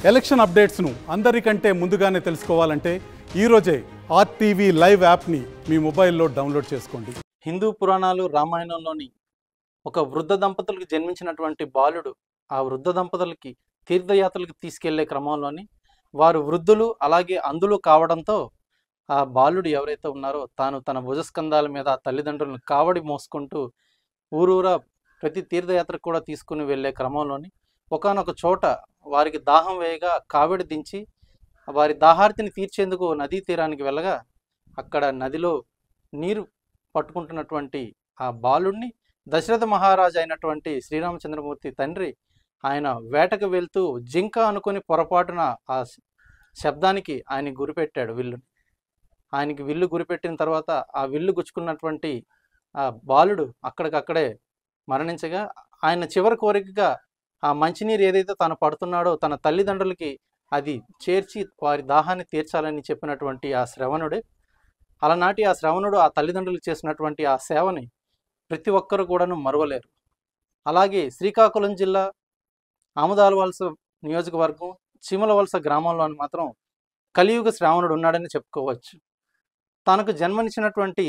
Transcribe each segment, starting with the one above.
Election అప్డేట్స్ను అందరికంటే ముందుగానే తెలుసుకోవాలంటే ఈరోజే ఆర్టీవీ లైవ్ యాప్ని మీ మొబైల్లో డౌన్లోడ్ చేసుకోండి. హిందూ పురాణాలు రామాయణంలోని ఒక వృద్ధ దంపతులకు జన్మించినటువంటి బాలుడు ఆ వృద్ధ దంపతులకి తీర్థయాత్రలకు తీసుకెళ్లే క్రమంలోని వారు వృద్ధులు అలాగే అందులు కావడంతో ఆ బాలుడు ఎవరైతే ఉన్నారో తాను తన భుజస్కంధాల మీద ఆ తల్లిదండ్రులను కావడి మోసుకుంటూ ఊరూరా ప్రతి తీర్థయాత్రకు కూడా తీసుకుని వెళ్ళే క్రమంలోని ఒకానొక చోట వారికి దాహం వేయగా కావిడి దించి వారి దాహార్తిని తీర్చేందుకు నదీ తీరానికి వెళ్ళగా అక్కడ నదిలో నీరు పట్టుకుంటున్నటువంటి ఆ బాలుడిని దశరథ మహారాజు అయినటువంటి శ్రీరామచంద్రమూర్తి తండ్రి ఆయన వేటకు వెళ్తూ జింక అనుకుని పొరపాటున ఆ శబ్దానికి ఆయన గురిపెట్టాడు విల్లు. ఆయనకి విల్లు గురిపెట్టిన తర్వాత ఆ విల్లు గుచ్చుకున్నటువంటి ఆ బాలుడు అక్కడికక్కడే మరణించగా ఆయన చివరి కోరికగా ఆ మంచినీరు ఏదైతే తను పడుతున్నాడో తన తల్లిదండ్రులకి అది చేర్చి వారి దాహాన్ని తీర్చాలని చెప్పినటువంటి ఆ శ్రవణుడే అలనాటి ఆ శ్రవణుడు ఆ తల్లిదండ్రులకు చేసినటువంటి ఆ సేవని ప్రతి ఒక్కరు కూడాను మరువలేరు. అలాగే శ్రీకాకుళం జిల్లా ఆముదాలవలస నియోజకవర్గం చీమలవలస గ్రామంలో మాత్రం కలియుగ శ్రావణుడు ఉన్నాడని చెప్పుకోవచ్చు. తనకు జన్మనిచ్చినటువంటి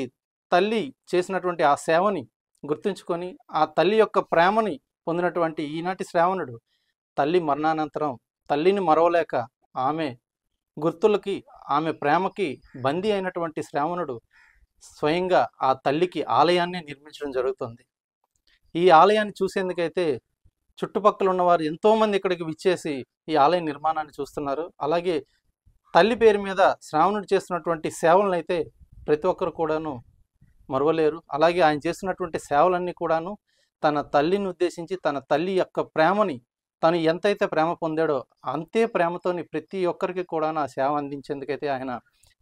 తల్లి చేసినటువంటి ఆ సేవని గుర్తుంచుకొని ఆ తల్లి యొక్క ప్రేమని పొందినటువంటి ఈనాటి శ్రావణుడు తల్లి మరణానంతరం తల్లిని మరవలేక ఆమె గుర్తులకి ఆమె ప్రేమకి బందీ అయినటువంటి శ్రావణుడు స్వయంగా ఆ తల్లికి ఆలయాన్ని నిర్మించడం జరుగుతుంది. ఈ ఆలయాన్ని చూసేందుకైతే చుట్టుపక్కల ఉన్నవారు ఎంతోమంది ఇక్కడికి విచ్చేసి ఈ ఆలయ నిర్మాణాన్ని చూస్తున్నారు. అలాగే తల్లి పేరు మీద శ్రావణుడు చేస్తున్నటువంటి సేవలను అయితే ప్రతి ఒక్కరు కూడాను మరువలేరు. అలాగే ఆయన చేస్తున్నటువంటి సేవలన్నీ కూడాను తన తల్లిని ఉద్దేశించి తన తల్లి యొక్క ప్రేమని తను ఎంతైతే ప్రేమ పొందాడో అంతే ప్రేమతోని ప్రతి ఒక్కరికి కూడా ఆ సేవ అందించేందుకైతే ఆయన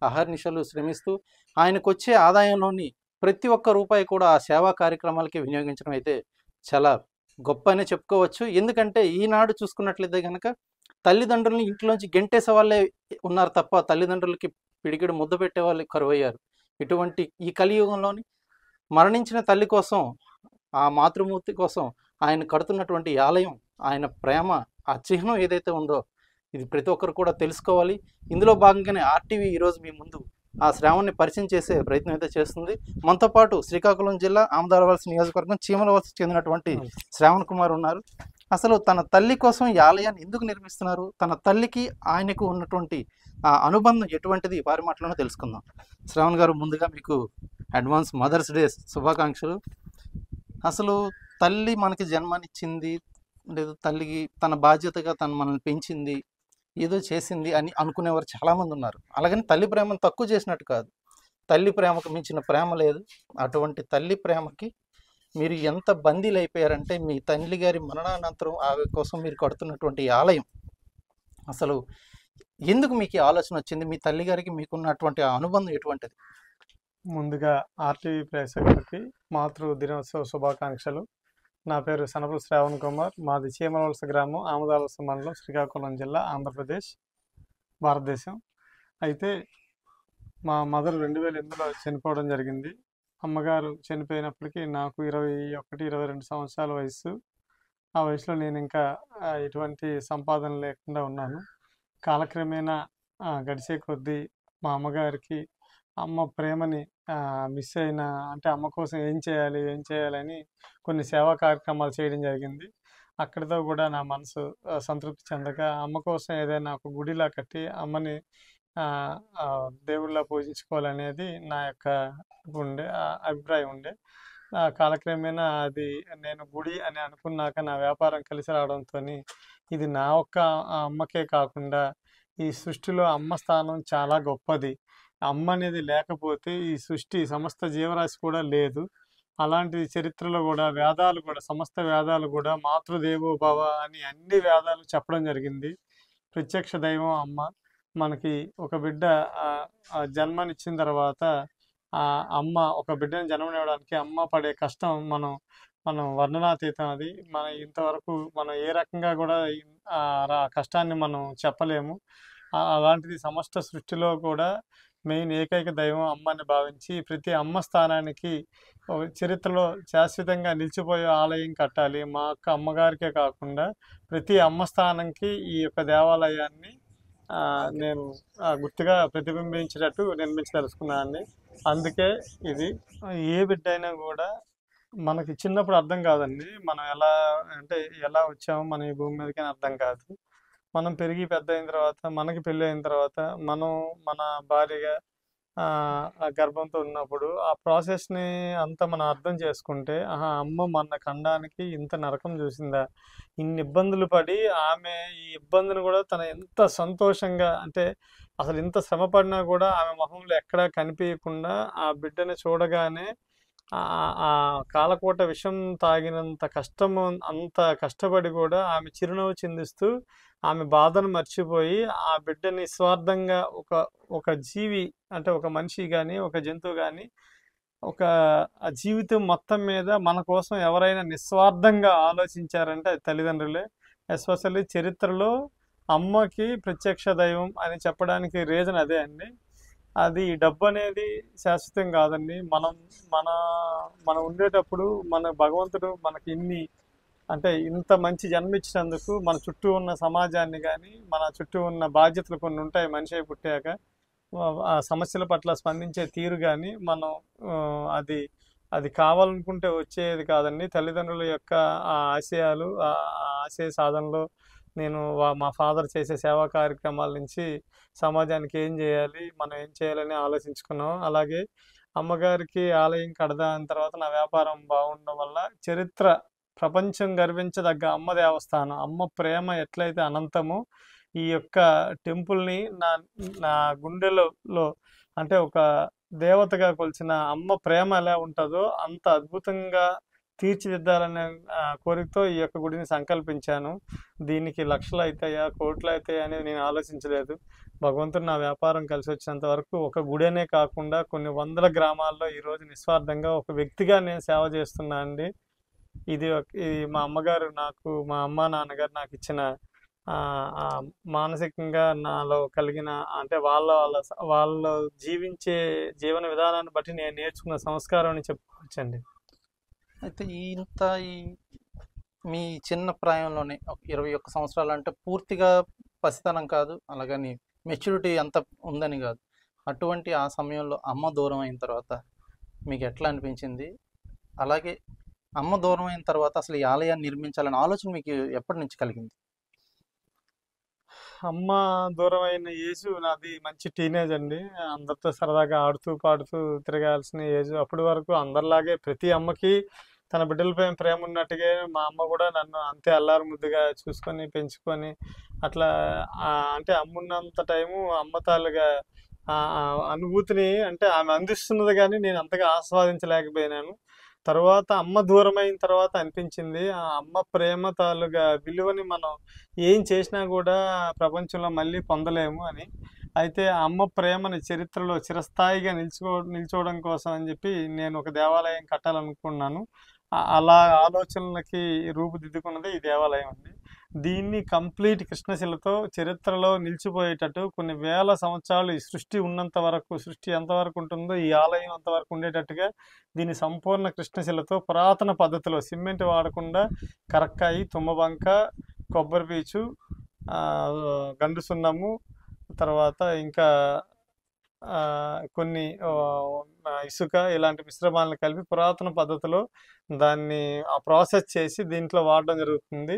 అహర్నిశలు శ్రమిస్తూ ఆయనకు వచ్చే ఆదాయంలోని ప్రతి ఒక్క రూపాయి కూడా ఆ సేవా కార్యక్రమాలకి వినియోగించడం అయితే చాలా గొప్ప అనే చెప్పుకోవచ్చు. ఎందుకంటే ఈనాడు చూసుకున్నట్లయితే కనుక తల్లిదండ్రులని ఇంట్లోంచి గెంటేసే వాళ్ళే ఉన్నారు తప్ప తల్లిదండ్రులకి పిడికిడు ముద్ద పెట్టే వాళ్ళు కరువయ్యారు. ఇటువంటి ఈ కలియుగంలోని మరణించిన తల్లి కోసం ఆ మాతృమూర్తి కోసం ఆయన కడుతున్నటువంటి ఆలయం ఆయన ప్రేమ ఆ చిహ్నం ఏదైతే ఉందో ఇది ప్రతి ఒక్కరు కూడా తెలుసుకోవాలి. ఇందులో భాగంగానే ఆర్టీవీ ఈరోజు మీ ముందు ఆ శ్రావణ్ణి పరిచయం చేసే ప్రయత్నం అయితే చేస్తుంది. మనతో పాటు శ్రీకాకుళం జిల్లా ఆముదాలవలస నియోజకవర్గం చీమలవలసకు చెందినటువంటి శ్రావణ్ కుమార్ ఉన్నారు. అసలు తన తల్లి కోసం ఈ ఆలయాన్ని ఎందుకు నిర్మిస్తున్నారు, తన తల్లికి ఆయనకు ఉన్నటువంటి ఆ అనుబంధం ఎటువంటిది వారి మాటలోనే తెలుసుకుందాం. శ్రావణ్ గారు, ముందుగా మీకు అడ్వాన్స్ మదర్స్ డే శుభాకాంక్షలు. అసలు తల్లి మనకి జన్మనిచ్చింది, లేదా తల్లికి తన బాధ్యతగా తను మనల్ని పెంచింది, ఏదో చేసింది అని అనుకునేవారు చాలామంది ఉన్నారు. అలాగని తల్లి ప్రేమను తక్కువ చేసినట్టు కాదు, తల్లి ప్రేమకు మించిన ప్రేమ లేదు. అటువంటి తల్లి ప్రేమకి మీరు ఎంత బందీలు అయిపోయారంటే మీ తల్లి గారి మరణానంతరం ఆమె కోసం మీరు కడుతున్నటువంటి ఆలయం అసలు ఎందుకు మీకు ఈ ఆలోచన వచ్చింది? మీ తల్లి గారికి మీకున్నటువంటి అనుబంధం ఎటువంటిది? ముందుగా ఆర్టీవీ ప్రేక్షకులకి మాతృ దినోత్సవ శుభాకాంక్షలు. నా పేరు సనపుల శ్రావణ్ కుమార్, మాది చీమలవలస గ్రామం, ఆముదాలవలస మండలం, శ్రీకాకుళం జిల్లా, ఆంధ్రప్రదేశ్, భారతదేశం. అయితే మా మదర్ 2008లో చనిపోవడం జరిగింది. అమ్మగారు చనిపోయినప్పటికీ నాకు 21-22 సంవత్సరాల వయసు. ఆ వయసులో నేను ఇంకా ఎటువంటి సంపాదన లేకుండా ఉన్నాను. కాలక్రమేణా గడిచే కొద్దీ మా అమ్మగారికి అమ్మ ప్రేమని మిస్ అయిన, అంటే అమ్మ కోసం ఏం చేయాలని కొన్ని సేవా కార్యక్రమాలు చేయడం జరిగింది. అక్కడితో కూడా నా మనసు సంతృప్తి చెందక అమ్మ కోసం ఏదైనా ఒక గుడిలా కట్టి అమ్మని దేవుళ్ళ పూజించుకోవాలనేది నా యొక్క అభిప్రాయం ఉండే. కాలక్రమేణా అది నేను గుడి అని అనుకున్నాక నా వ్యాపారం కలిసి రావడంతో ఇది నా ఒక్క అమ్మకే కాకుండా ఈ సృష్టిలో అమ్మ స్థానం చాలా గొప్పది. అమ్మ అనేది లేకపోతే ఈ సృష్టి సమస్త జీవరాశి కూడా లేదు. అలాంటి చరిత్రలో కూడా సమస్త వేదాలు కూడా మాతృదేవో భవ అని అన్ని వేదాలు చెప్పడం జరిగింది. ప్రత్యక్ష దైవం అమ్మ. మనకి ఒక బిడ్డ జన్మనిచ్చిన తర్వాత ఆ అమ్మ ఒక బిడ్డని జన్మనివ్వడానికి అమ్మ పడే కష్టం మనం వర్ణనాతీతం. అది ఇంతవరకు మనం ఏ రకంగా కూడా కష్టాన్ని మనం చెప్పలేము. అలాంటిది సమస్త సృష్టిలో కూడా మెయిన్ ఏకైక దైవం అమ్మ అని భావించి ప్రతి అమ్మ స్థానానికి ఒక చరిత్రలో శాశ్వతంగా నిలిచిపోయే ఆలయం కట్టాలి. మా అక్క అమ్మగారికే కాకుండా ప్రతి అమ్మ స్థానంకి ఈ యొక్క దేవాలయాన్ని నేను గుర్తుగా ప్రతిబింబించేటట్టు నిర్మించదలుచుకున్నాను. అందుకే ఇది ఏ బిడ్డ అయినా కూడా మనకి చిన్నప్పుడు అర్థం కాదండి. మనం ఎలా వచ్చామో మనం ఈ భూమి మీదకి అర్థం కాదు. మనం పెరిగి పెద్ద అయిన తర్వాత, మనకి పెళ్ళి అయిన తర్వాత, మనం మన భార్యగా ఆ గర్భంతో ఉన్నప్పుడు ఆ ప్రాసెస్ని అంతా మనం అర్థం చేసుకుంటే, అమ్మ మన ఖండానికి ఇంత నరకం చూసిందా, ఇన్ని ఇబ్బందులు పడి ఆమె ఈ ఇబ్బందిని కూడా తన ఎంత సంతోషంగా, అంటే అసలు ఇంత శ్రమ పడినా కూడా ఆమె మొహంలో ఎక్కడా కనిపించకుండా ఆ బిడ్డని చూడగానే ఆ కాలకోట విషం తాగినంత కష్టము, అంత కష్టపడి కూడా ఆమె చిరునవ్వు చిందిస్తూ ఆమె బాధను మర్చిపోయి ఆ బిడ్డని నిస్వార్థంగా ఒక జీవి, అంటే ఒక మనిషి కానీ ఒక జంతువు కానీ ఆ జీవితం మొత్తం మీద మన కోసం ఎవరైనా నిస్వార్థంగా ఆలోచించారంటే అది తల్లిదండ్రులే. ఎస్పెషల్లీ చరిత్రలో అమ్మకి ప్రత్యక్ష దైవం అని చెప్పడానికి రీజన్ అదే అండి. అది డబ్బు అనేది శాశ్వతం కాదండి. మనం ఉండేటప్పుడు మన భగవంతుడు మనకి ఇంత మంచి జన్మించినందుకు మన చుట్టూ ఉన్న సమాజాన్ని కానీ, మన చుట్టూ ఉన్న బాధ్యతలు కొన్ని ఉంటాయి. మనిషి పుట్టాక ఆ సమస్యల పట్ల స్పందించే తీరు కానీ మనం అది కావాలనుకుంటే వచ్చేది కాదండి. తల్లిదండ్రుల యొక్క ఆ ఆశయాలు, ఆ ఆశయ సాధనలో నేను మా ఫాదర్ చేసే సేవా కార్యక్రమాల నుంచి సమాజానికి ఏం చేయాలి, మనం ఏం చేయాలని ఆలోచించుకున్నాం. అలాగే అమ్మగారికి ఆలయం కడదాని తర్వాత నా వ్యాపారం బాగుండడం వల్ల ప్రపంచం గర్వించదగ్గ అమ్మ దేవస్థానం, అమ్మ ప్రేమ ఎట్లయితే అనంతమో ఈ యొక్క టెంపుల్ని నా గుండెలో, అంటే ఒక దేవతగా కొలిచిన అమ్మ ప్రేమ ఎలా ఉంటుందో అంత అద్భుతంగా తీర్చిదిద్దాలనే కోరికతో ఈ యొక్క గుడిని సంకల్పించాను. దీనికి లక్షలు అవుతాయా, కోట్లు అవుతాయా అనేది నేను ఆలోచించలేదు. భగవంతుడు నా వ్యాపారం కలిసి వచ్చినంత వరకు ఒక గుడేనే కాకుండా కొన్ని వందల గ్రామాల్లో ఈరోజు నిస్వార్థంగా ఒక వ్యక్తిగా నేను సేవ చేస్తున్నా అండి. ఇది మా అమ్మగారు మా అమ్మ నాన్నగారు నాకు ఇచ్చిన మానసికంగా నాలో కలిగిన, అంటే వాళ్ళ జీవించే జీవన విధానాన్ని బట్టి నేను నేర్చుకున్న సంస్కారం అని చెప్పుకోవచ్చండి. అయితే మీ చిన్న ప్రాయంలోనే 21 సంవత్సరాలు అంటే పూర్తిగా పసితనం కాదు, అలాగని మెచ్యూరిటీ అంత ఉందని కాదు. అటువంటి ఆ సమయంలో అమ్మ దూరం అయిన తర్వాత మీకు ఎట్లా అనిపించింది? అలాగే అమ్మ దూరం అయిన తర్వాత అసలు ఈ ఆలయాన్ని నిర్మించాలనే ఆలోచన మీకు ఎప్పటి నుంచి కలిగింది? అమ్మ దూరం అయిన ఏజ్ నాది మంచి టీనేజ్ అండి. అందరితో సరదాగా ఆడుతూ పాడుతూ తిరగాల్సిన ఏజ్. అప్పటి వరకు అందరిలాగే ప్రతి అమ్మకి తన బిడ్డలపై ప్రేమ ఉన్నట్టుగా మా అమ్మ కూడా నన్ను అంతే అల్లారు ముద్దుగా చూసుకొని పెంచుకొని అట్లా, అంటే అమ్మున్నంత టైము అమ్మ తాలుగా అనుభూతిని, అంటే ఆమె అందిస్తున్నది కానీ నేను అంతగా ఆస్వాదించలేకపోయినాను. తర్వాత అమ్మ దూరం అయిన తర్వాత అనిపించింది ఆ అమ్మ ప్రేమ తాలుగా విలువని మనం ఏం చేసినా కూడా ప్రపంచంలో మళ్ళీ పొందలేము అని. అయితే అమ్మ ప్రేమని చరిత్రలో చిరస్థాయిగా నిల్చోవడం కోసం అని చెప్పి నేను ఒక దేవాలయం కట్టాలనుకున్నాను. అలా ఆలోచనలకి రూపుదిద్దుకున్నది ఈ దేవాలయం అండి. దీన్ని కంప్లీట్ కృష్ణశిలతో చరిత్రలో నిలిచిపోయేటట్టు కొన్ని వేల సంవత్సరాలు ఈ సృష్టి ఉన్నంత వరకు, సృష్టి ఎంతవరకు ఉంటుందో ఈ ఆలయం అంతవరకు ఉండేటట్టుగా దీన్ని సంపూర్ణ కృష్ణశిలతో పురాతన పద్ధతిలో సిమెంట్ వాడకుండా కరక్కాయి, తుమ్మబంక, కొబ్బరి పీచు, గండు సున్నము, తర్వాత ఇంకా కొన్ని ఇసుక ఇలాంటి మిశ్రమాలను కలిపి పురాతన పద్ధతిలో దాన్ని ప్రాసెస్ చేసి దీంట్లో వాడడం జరుగుతుంది.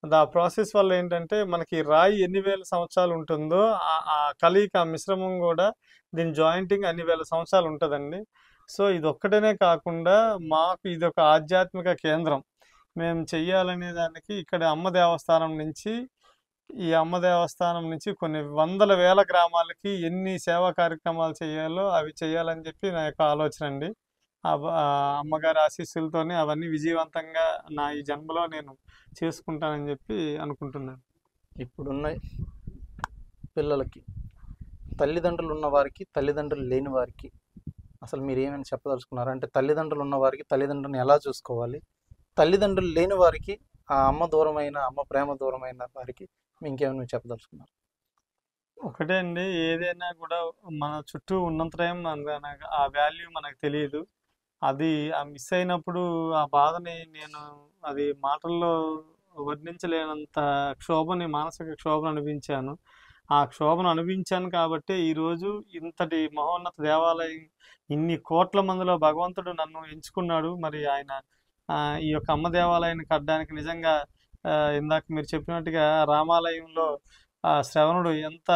ఆ ప్రాసెస్ వల్ల ఏంటంటే మనకి రాయి ఎన్ని వేల సంవత్సరాలు ఉంటుందో ఆ కలయిక, ఆ మిశ్రమం కూడా దీని జాయింటింగ్ అన్ని వేల సంవత్సరాలు ఉంటుందండి. సో ఇది ఒక్కటనే కాకుండా మాకు ఇది ఒక ఆధ్యాత్మిక కేంద్రం. మేము చెయ్యాలనే దానికి ఇక్కడ ఈ అమ్మ దేవస్థానం నుంచి కొన్ని వందల వేల గ్రామాలకి ఎన్ని సేవా కార్యక్రమాలు చేయాలో అవి చేయాలని చెప్పి నా యొక్క ఆలోచన అండి. అమ్మగారి ఆశీస్సులతోనే అవన్నీ విజయవంతంగా నా ఈ జన్మలో నేను చేసుకుంటానని చెప్పి అనుకుంటున్నాను. ఇప్పుడున్న పిల్లలకి తల్లిదండ్రులు ఉన్న వారికి, తల్లిదండ్రులు లేని వారికి అసలు మీరు ఏమైనా చెప్పదలుచుకున్నారు? అంటే తల్లిదండ్రులు ఉన్న వారికి తల్లిదండ్రులను ఎలా చూసుకోవాలి, తల్లిదండ్రులు లేని వారికి ఆ అమ్మ ప్రేమ దూరమైన వారికి ఇంకేమైనా చెప్పదలుచుకున్నారు? ఒకటే అండి, ఏదైనా కూడా మన చుట్టూ ఉన్నంత టైం మనకు ఆ వాల్యూ మనకు తెలియదు. అది మిస్ అయినప్పుడు ఆ బాధని నేను అది మాటల్లో వర్ణించలేనంత మానసిక క్షోభను అనిపించాను. ఆ క్షోభను అనుభవించాను కాబట్టే ఈరోజు ఇంతటి మహోన్నత దేవాలయం ఇన్ని కోట్ల మందిలో భగవంతుడు నన్ను ఎంచుకున్నాడు. మరి ఆయన ఈ యొక్క అమ్మ దేవాలయాన్ని కట్టడానికి నిజంగా ఇందాక మీరు చెప్పినట్టుగా రామాలయంలో శ్రవణుడు ఎంత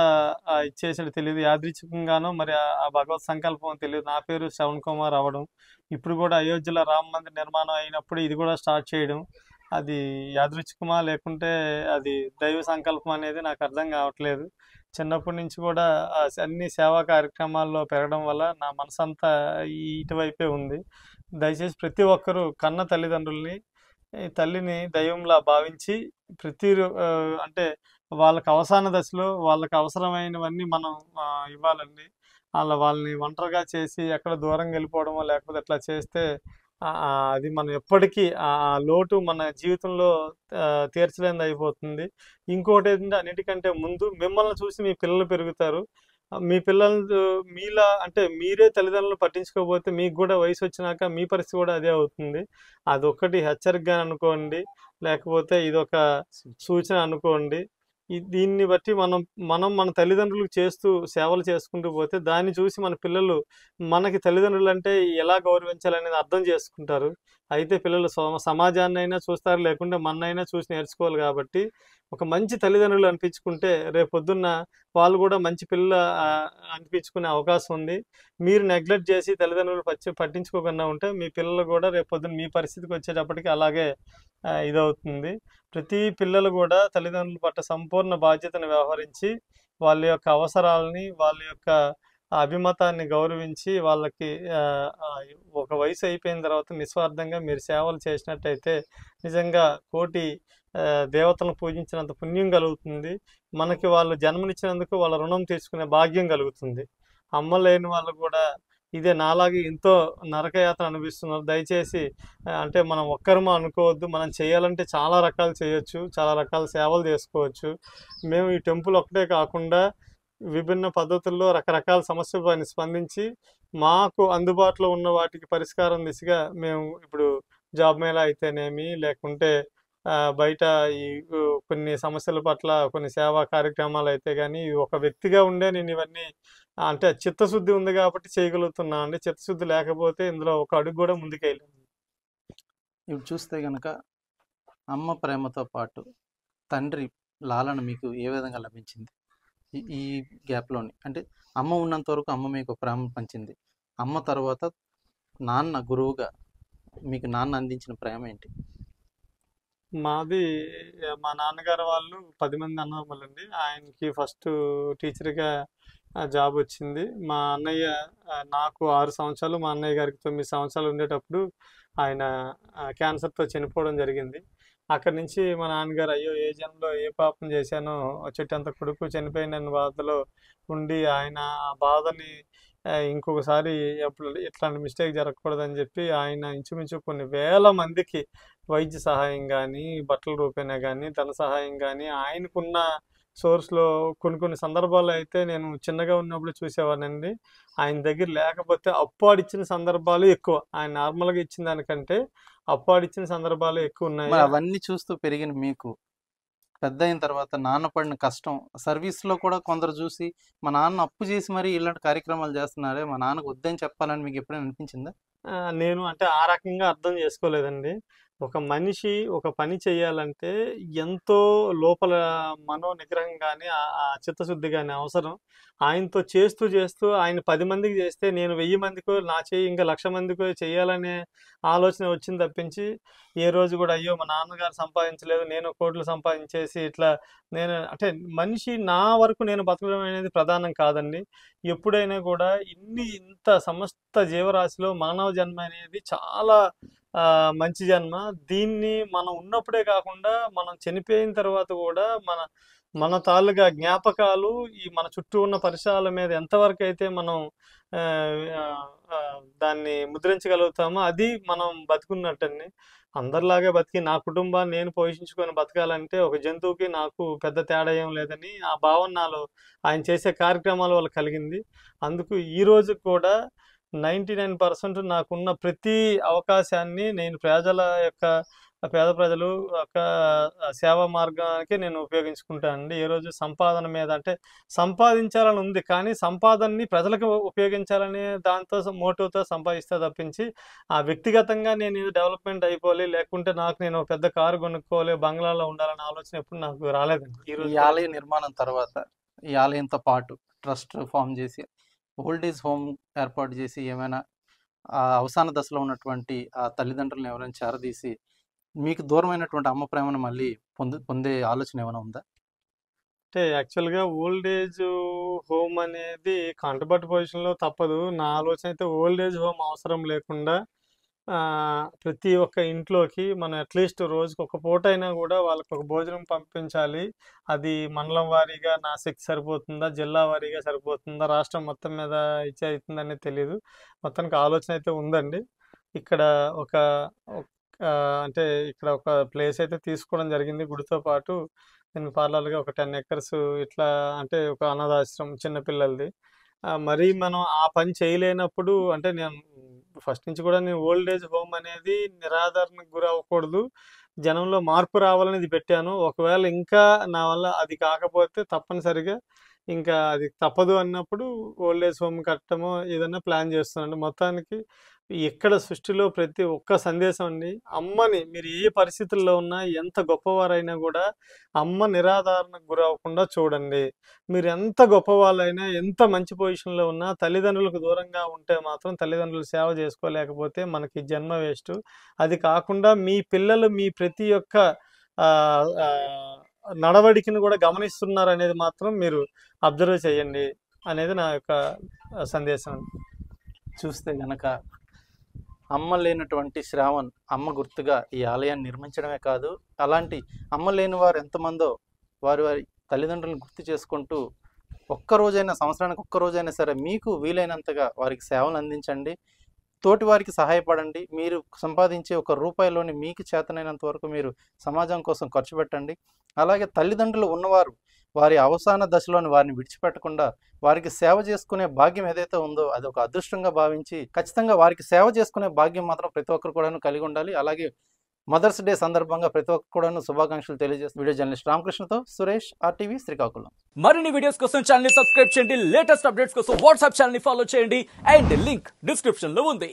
ఇచ్చేసాడో తెలియదు. యాదృచ్ఛికంగానో మరి ఆ భగవత్ సంకల్పం తెలియదు. నా పేరు శ్రవణ్ కుమార్ అవ్వడం, ఇప్పుడు కూడా అయోధ్యలో రామ మందిర నిర్మాణం అయినప్పుడు ఇది కూడా స్టార్ట్ చేయడం, అది యాదృచ్ఛికమా లేకుంటే అది దైవ సంకల్పం అనేది నాకు అర్థం కావట్లేదు. చిన్నప్పటి నుంచి కూడా అన్ని సేవా కార్యక్రమాల్లో పెరగడం వల్ల నా మనసంతా ఇటువైపే ఉంది. దయచేసి ప్రతి ఒక్కరూ కన్న తల్లిదండ్రుల్ని, ఈ తల్లిని దైవంలా భావించి అంటే వాళ్ళకి అవసాన దశలో వాళ్ళకి అవసరమైనవన్నీ మనం ఇవ్వాలండి. వాళ్ళని ఒంటరిగా చేసి ఎక్కడ దూరంగా వెళ్ళిపోవడమో లేకపోతే అట్లా చేస్తే అది మనం ఎప్పటికీ ఆ లోటు మన జీవితంలో తీర్చలేనిది అయిపోతుంది. ఇంకోటి ఏంటంటే అన్నిటికంటే ముందు మిమ్మల్ని చూసి మీ పిల్లలు పెరుగుతారు. మీ పిల్లలు మీలా అంటే మీరే తల్లిదండ్రులను పట్టించుకోకపోతే మీకు కూడా వయసు వచ్చినాక మీ పరిస్థితి కూడా అదే అవుతుంది. అదొక్కటి హెచ్చరికగా అనుకోండి, లేకపోతే ఇదొక సూచన అనుకోండి. దీన్ని బట్టి మనం మన తల్లిదండ్రులకు చేస్తూ సేవలు చేసుకుంటూ పోతే దాన్ని చూసి మన పిల్లలు మనకి తల్లిదండ్రులు అంటే ఎలా గౌరవించాలనేది అర్థం చేసుకుంటారు. అయితే పిల్లలు సమాజాన్ని అయినా చూస్తారు, లేకుంటే మనైనా చూసి నేర్చుకోవాలి. కాబట్టి ఒక మంచి తల్లిదండ్రులు అనిపించుకుంటే రేపొద్దున్న వాళ్ళు కూడా మంచి పిల్లలు అనిపించుకునే అవకాశం ఉంది. మీరు నెగ్లెక్ట్ చేసి తల్లిదండ్రులు పట్టించుకోకుండా ఉంటే మీ పిల్లలు కూడా రేపొద్దున మీ పరిస్థితికి వచ్చేటప్పటికి అలాగే ఇదవుతుంది. ప్రతి పిల్లలు కూడా తల్లిదండ్రుల పట్ల సంపూర్ణ బాధ్యతను వ్యవహరించి వాళ్ళ యొక్క అవసరాలని, వాళ్ళ యొక్క అభిమతాన్ని గౌరవించి వాళ్ళకి ఒక వయసు అయిపోయిన తర్వాత నిస్వార్థంగా మీరు సేవలు చేసినట్టయితే నిజంగా కోటి దేవతలను పూజించినంత పుణ్యం కలుగుతుంది. మనకి వాళ్ళు జన్మనిచ్చినందుకు వాళ్ళ రుణం తీర్చుకునే భాగ్యం కలుగుతుంది. అమ్మ లేని వాళ్ళు కూడా ఇదే నాలాగే ఎంతో నరకయాత్ర అనిపిస్తున్నారు. దయచేసి అంటే మనం ఒక్కరమో అనుకోవద్దు. మనం చేయాలంటే చాలా రకాలు చేయొచ్చు, చాలా రకాల సేవలు చేసుకోవచ్చు. మేము ఈ టెంపుల్ ఒకటే కాకుండా విభిన్న పద్ధతుల్లో రకరకాల సమస్యలపైన స్పందించి మాకు అందుబాటులో ఉన్న వాటికి పరిష్కారం దిశగా మేము ఇప్పుడు జాబ్ మేళా అయితేనేమి, లేకుంటే బయట ఈ కొన్ని సమస్యల పట్ల కొన్ని సేవా కార్యక్రమాలు అయితే కానీ ఒక వ్యక్తిగా ఉండే నేను ఇవన్నీ అంటే చిత్తశుద్ధి ఉంది కాబట్టి చేయగలుగుతున్నా అండి. చిత్తశుద్ధి లేకపోతే ఇందులో ఒక అడుగు కూడా ముందుకెళ్ళాను. ఇప్పుడు చూస్తే కనుక అమ్మ ప్రేమతో పాటు తండ్రి లాలన మీకు ఏ విధంగా లభించింది? ఈ గ్యాప్లోని అంటే అమ్మ ఉన్నంత వరకు అమ్మ మీకు ప్రేమ పంచింది. అమ్మ తర్వాత నాన్న గురువుగా మీకు నాన్న అందించిన ప్రేమ ఏంటి? మాది మా నాన్నగారు వాళ్ళు 10 మంది అన్నదమ్ములండి. ఆయనకి ఫస్ట్ టీచర్గా జాబ్ వచ్చింది. మా అన్నయ్య నాకు 6 సంవత్సరాలు, మా అన్నయ్య గారికి 9 సంవత్సరాలు ఉండేటప్పుడు ఆయన క్యాన్సర్తో చనిపోవడం జరిగింది. అక్కడి నుంచి మా నాన్నగారు అయ్యో ఏ జన్మలో ఏ పాపం చేశానో చెట్టంత కొడుకు చనిపోయిన బాధలో ఉండి ఆయన ఆ బాధని ఇంకొకసారి ఎప్పుడు ఇట్లాంటి మిస్టేక్ జరగకూడదని చెప్పి ఆయన ఇంచుమించు కొన్ని వేల మందికి వైద్య సహాయం కానీ, బట్టల రూపేణా కానీ, ధన సహాయం కానీ ఆయనకున్న సోర్స్లో కొన్ని సందర్భాల్లో అయితే నేను చిన్నగా ఉన్నప్పుడు చూసేవాడినండి. ఆయన దగ్గర లేకపోతే అప్పాడిచ్చిన సందర్భాలు ఎక్కువ. ఆయన నార్మల్గా ఇచ్చిన దానికంటే అప్పాడిచ్చిన సందర్భాలు ఎక్కువ ఉన్నాయి. అవన్నీ చూస్తూ పెరిగిన మీకు పెద్ద అయిన తర్వాత నాన్న పడిన కష్టం సర్వీస్లో కూడా కొందరు చూసి మా నాన్న అప్పు చేసి మరి ఇలాంటి కార్యక్రమాలు చేస్తున్నారే, మా నాన్నకు వద్దని చెప్పాలని మీకు ఎప్పుడైనా అనిపించిందా? నేను అంటే ఆ రకంగా అర్థం చేసుకోలేదండి. ఒక మనిషి ఒక పని చేయాలంటే ఎంతో లోపల మనో నిగ్రహం కానీ ఆ చిత్తశుద్ధి కానీ అవసరం. ఆయనతో చేస్తూ ఆయన 10 మందికి చేస్తే నేను 1000 మందికో నా చేయి ఇంకా 1,00,000 మందికో చేయాలనే ఆలోచన వచ్చింది తప్పించి ఏ రోజు కూడా అయ్యో మా నాన్నగారు సంపాదించలేదు నేను కోట్లు సంపాదించేసి ఇట్లా నేను అంటే మనిషి నా వరకు నేను బతకడం అనేది ప్రధానం కాదండి. ఎప్పుడైనా కూడా ఇంత సమస్త జీవరాశిలో మానవ జన్మ అనేది చాలా మంచి జన్మ. దీన్ని మనం ఉన్నప్పుడే కాకుండా మనం చనిపోయిన తర్వాత కూడా మన మన తాలూగా జ్ఞాపకాలు ఈ మన చుట్టూ ఉన్న పరిసరాల మీద ఎంతవరకు అయితే మనం ఆ, ఆ, ఆ, దాన్ని ముద్రించగలుగుతామో అది మనం బతుకున్నట్టండి. అందరిలాగే బతికి నా కుటుంబాన్ని నేను పోషించుకొని బతకాలంటే ఒక జంతువుకి నాకు పెద్ద తేడా ఏం లేదని ఆ భావన నాలో ఆయన చేసే కార్యక్రమాల వల్ల కలిగింది. అందుకు ఈ రోజు కూడా 99% నాకున్న ప్రతి అవకాశాన్ని నేను ప్రజల యొక్క పేద ప్రజలు యొక్క సేవా మార్గానికి నేను ఉపయోగించుకుంటానండి. ఏ రోజు సంపాదన మీద అంటే సంపాదించాలని ఉంది, కానీ సంపాదనని ప్రజలకు ఉపయోగించాలనే దాంతో మోటివ్తో సంపాదిస్తే తప్పించి ఆ వ్యక్తిగతంగా నేను ఇది డెవలప్మెంట్ అయిపోవాలి, లేకుంటే నాకు నేను ఒక పెద్ద కారు కొనుక్కోవాలి, బంగ్లాలో ఉండాలనే ఆలోచన ఎప్పుడు నాకు రాలేదండి. ఈ ఈ రోజు ఆలయ నిర్మాణం తర్వాత ఈ ఆలయంతో పాటు ట్రస్ట్ ఫామ్ చేసి ఓల్డేజ్ హోమ్ ఏర్పాటు చేసి ఏమైనా ఆ అవసాన దశలో ఉన్నటువంటి ఆ తల్లిదండ్రులను ఎవరైనా చేరదీసి మీకు దూరమైనటువంటి అమ్మ ప్రేమను మళ్ళీ పొందే ఆలోచన ఏమైనా ఉందా? అంటే యాక్చువల్గా ఓల్డ్ ఏజ్ హోమ్ అనేది కంటబట్ పొజిషన్లో తప్పదు. నా ఆలోచన అయితే ఓల్డ్ ఏజ్ హోమ్ అవసరం లేకుండా ప్రతి ఒక్క ఇంట్లోకి మనం అట్లీస్ట్ రోజుకి ఒక పూట అయినా కూడా వాళ్ళకి ఒక భోజనం పంపించాలి. అది మండలం వారీగా నా శక్తి సరిపోతుందా, జిల్లా వారీగా సరిపోతుందా, రాష్ట్రం మొత్తం మీద ఇచ్చే అవుతుందనేది తెలియదు. మొత్తానికి ఆలోచన అయితే ఉందండి. ఇక్కడ ఒక అంటే ఇక్కడ ఒక ప్లేస్ అయితే తీసుకోవడం జరిగింది. గుడితో పాటు నేను పార్లర్గా ఒక 10 acres ఇట్లా, అంటే ఒక అనాథాశ్రమం చిన్నపిల్లలది. మరీ మనం ఆ పని చేయలేనప్పుడు అంటే నేను ఫస్ట్ నుంచి కూడా నేను ఓల్డ్ ఏజ్ హోమ్ అనేది నిరాదరణకు గురి అవ్వకూడదు, జనంలో మార్పు రావాలని ఇది పెట్టాను. ఒకవేళ ఇంకా నా వల్ల అది కాకపోతే తప్పనిసరిగా ఇంకా అది తప్పదు అన్నప్పుడు ఓల్డ్ ఏజ్ హోమ్ కట్టడమో ఏదైనా ప్లాన్ చేస్తున్నాను. మొత్తానికి ఎక్కడ సృష్టిలో ప్రతి ఒక్క సందేశం అండి, అమ్మని మీరు ఏ పరిస్థితుల్లో ఉన్నా ఎంత గొప్పవారైనా కూడా అమ్మ నిరాధారణకు గురవ్వకుండా చూడండి. మీరు ఎంత గొప్పవాళ్ళైనా ఎంత మంచి పొజిషన్లో ఉన్నా తల్లిదండ్రులకు దూరంగా ఉంటే మాత్రం తల్లిదండ్రులు సేవ చేసుకోలేకపోతే మనకి జన్మ వేస్ట్. అది కాకుండా మీ పిల్లలు మీ ప్రతి ఒక్క ఆ, ఆ, నడవడికను కూడా గమనిస్తున్నారు అనేది మాత్రం మీరు అబ్జర్వ్ చేయండి అనేది నా యొక్క సందేశం. చూస్తే గనక అమ్మ లేనటువంటి శ్రావణ్ అమ్మ గుర్తుగా ఈ ఆలయాన్ని నిర్మించడమే కాదు, అలాంటి అమ్మ లేని వారు ఎంతమందో వారి వారి తల్లిదండ్రులను గుర్తు చేసుకుంటూ ఒక్కరోజైనా, సంవత్సరానికి ఒక్కరోజైనా సరే మీకు వీలైనంతగా వారికి సేవలు అందించండి, తోటి వారికి సహాయపడండి. మీరు సంపాదించే ₹1 మీకు చేతనైనంత వరకు మీరు సమాజం కోసం ఖర్చు పెట్టండి. అలాగే తల్లిదండ్రులు ఉన్నవారు వారి అవసాన దశలోని వారిని విడిచిపెట్టకుండా వారికి సేవ చేసుకునే భాగ్యం ఏదైతే ఉందో అది ఒక అదృష్టంగా భావించి ఖచ్చితంగా వారికి సేవ చేసుకునే భాగ్యం మాత్రం ప్రతి ఒక్కరు కూడా కలిగి ఉండాలి. అలాగే మదర్స్ డే సందర్భంగా ప్రతి ఒక్కరు కూడా శుభాకాంక్షలు తెలియజేస్తూ వీడియో జర్నలిస్ట్ రామకృష్ణతో సురేష్, RTV, శ్రీకాకుళం. మరిన్ని వీడియోస్ కోసం ఛానల్ ని సబ్స్క్రైబ్ చేయండి, లేటెస్ట్ అప్డేట్స్ కోసం వాట్సాప్ ఛానల్ ని ఫాలో చేయండి అండ్ లింక్ డిస్క్రిప్షన్ లో ఉంది.